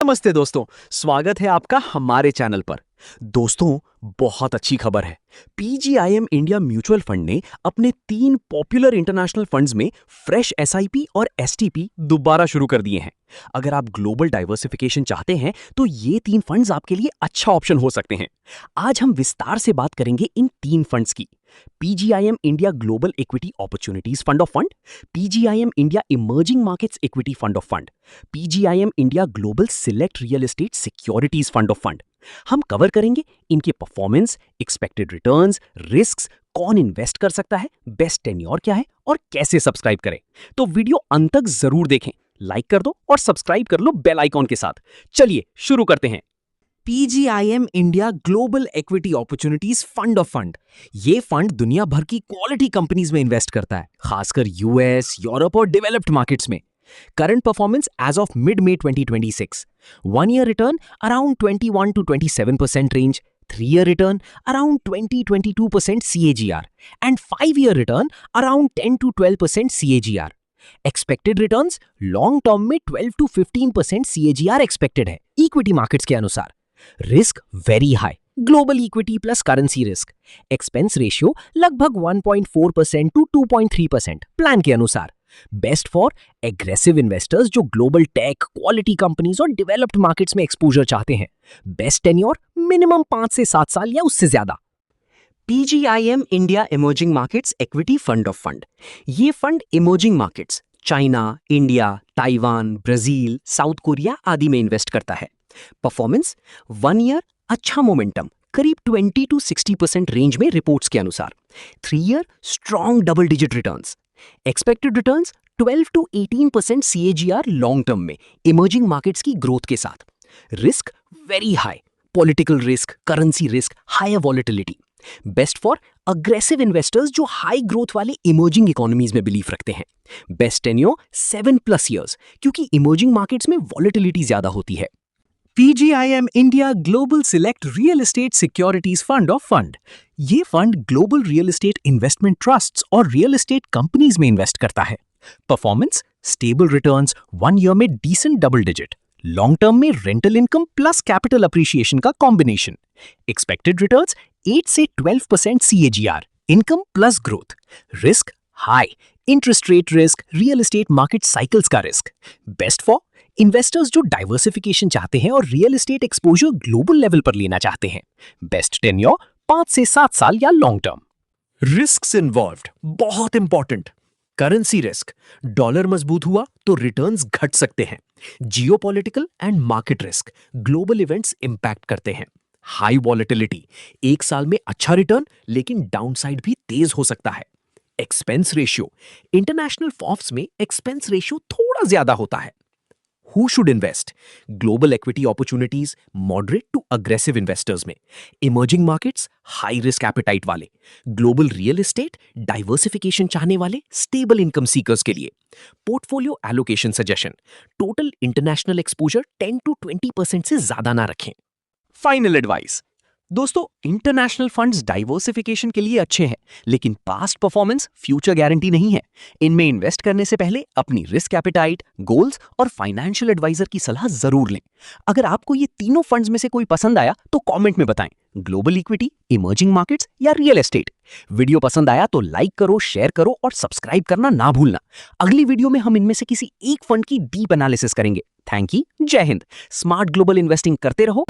नमस्ते दोस्तों, स्वागत है आपका हमारे चैनल पर। दोस्तों, बहुत अच्छी खबर है। पीजीआईएम इंडिया म्यूचुअल फंड ने अपने 3 पॉपुलर इंटरनेशनल फंड्स में फ्रेश एसआईपी और एसटीपी दोबारा शुरू कर दिए हैं। अगर आप ग्लोबल डाइवर्सिफिकेशन चाहते हैं तो ये 3 फंड्स आपके लिए अच्छा ऑप्शन हो सकते हैं। आज हम विस्तार से बात करेंगे इन 3 फंड्स की। PGIM India global equity opportunities fund of fund, PGIM India emerging markets equity fund of fund, PGIM India global select real estate securities fund of fund. हम कवर करेंगे इनके परफॉर्मेंस, एक्सपेक्टेड रिटर्न्स, रिस्क्स, कौन invest कर सकता है, best tenure क्या है और कैसे सब्सक्राइब करें। तो वीडियो अंत तक जरूर देखें, लाइक कर दो और सब्सक्राइब कर लो बेल आइकॉन के साथ। चलिए शुरू करते हैं। PGIM India global equity opportunities fund of fund. ये फंड दुनिया भर की क्वालिटी कंपनीज में इन्वेस्ट करता है, खासकर यूएस, यूरोप और डेवलप्ड मार्केट्स में। Current performance as of mid-May 2026. 1-year return around 21 to 27% range, 3-year return around 20-22% CAGR, and 5-year return around 10 to 12% CAGR. Expected returns long term में 12 to 15% CAGR expected है equity markets के अनुसार। Risk very high, global equity plus currency risk. Expense ratio लगभग 1.4% to 2.3% plan के अनुसार। Best for aggressive investors जो global tech, quality companies और developed markets में एक्सपोजर चाहते हैं। बेस्ट टेन्योर मिनिमम 5 से 7 साल या उससे ज्यादा। PGIM India emerging markets equity fund of fund. ये fund emerging markets China, India, Taiwan, Brazil, South Korea आदि में इन्वेस्ट करता है। परफॉर्मेंस 1 ईयर अच्छा मोमेंटम करीब 20 to 60% रेंज में रिपोर्ट्स के अनुसार। 3 year strong double digit returns. Expected returns 12 to 18% CAGR long term में इमर्जिंग मार्केट्स की ग्रोथ के साथ। Risk very high, political risk, currency risk, higher volatility. Best for aggressive investors जो high growth वाले emerging economies में believe रखते हैं। Best tenure 7+ years, क्योंकि इमर्जिंग मार्केट्स में वॉलेटिलिटी ज्यादा होती है। PGIM India global select real estate securities fund of fund. ये fund global real estate investment trusts और रियल एस्टेट कंपनीज में इन्वेस्ट करता है। परफॉर्मेंस स्टेबल रिटर्न्स, 1 ईयर में decent double digit, long term में rental income plus capital appreciation का combination. Expected returns 8 से 12% CAGR, income plus growth. Risk high, interest rate risk, real estate market cycles का risk. Best for investors जो diversification चाहते हैं और real estate exposure global level पर लेना चाहते हैं। बेस्ट टेन्योर 5 से 7 साल या लॉन्ग टर्म। रिस्क्स इन्वॉल्व्ड बहुत इंपॉर्टेंट। करेंसी रिस्क, डॉलर मजबूत हुआ तो रिटर्न्स घट सकते हैं। Geopolitical and market risk, global events impact करते हैं। हाई वॉलेटिलिटी, 1 साल में अच्छा रिटर्न लेकिन डाउनसाइड भी तेज हो सकता है। एक्सपेंस रेशियो, इंटरनेशनल फॉर्म्स में एक्सपेंस रेशियो थोड़ा ज्यादा होता है। Who should invest? Global equity opportunities, moderate to aggressive investors में। Emerging markets, high risk appetite वाले। Global real estate, diversification चाहने वाले, stable income seekers के लिए। Portfolio allocation suggestion, total international exposure 10 to 20% से ज्यादा ना रखें। Final advice, दोस्तों, इंटरनेशनल फंड्स डाइवर्सिफिकेशन के लिए अच्छे हैं, लेकिन पास्ट परफॉर्मेंस फ्यूचर गारंटी नहीं है। इनमें इन्वेस्ट करने से पहले अपनी रिस्क एपेटाइट, गोल्स और फाइनेंशियल एडवाइजर की सलाह जरूर लें। अगर आपको ये तीनों फंड्स में से कोई पसंद आया तो कमेंट में बताएं, ग्लोबल इक्विटी, इमर्जिंग मार्केट्स या रियल एस्टेट। वीडियो पसंद आया तो लाइक करो, शेयर करो और सब्सक्राइब करना ना भूलना। अगली वीडियो में हम इनमें से किसी एक फंड की डीप एनालिसिस करेंगे। थैंक यू, जय हिंद। स्मार्ट ग्लोबल इन्वेस्टिंग करते रहो।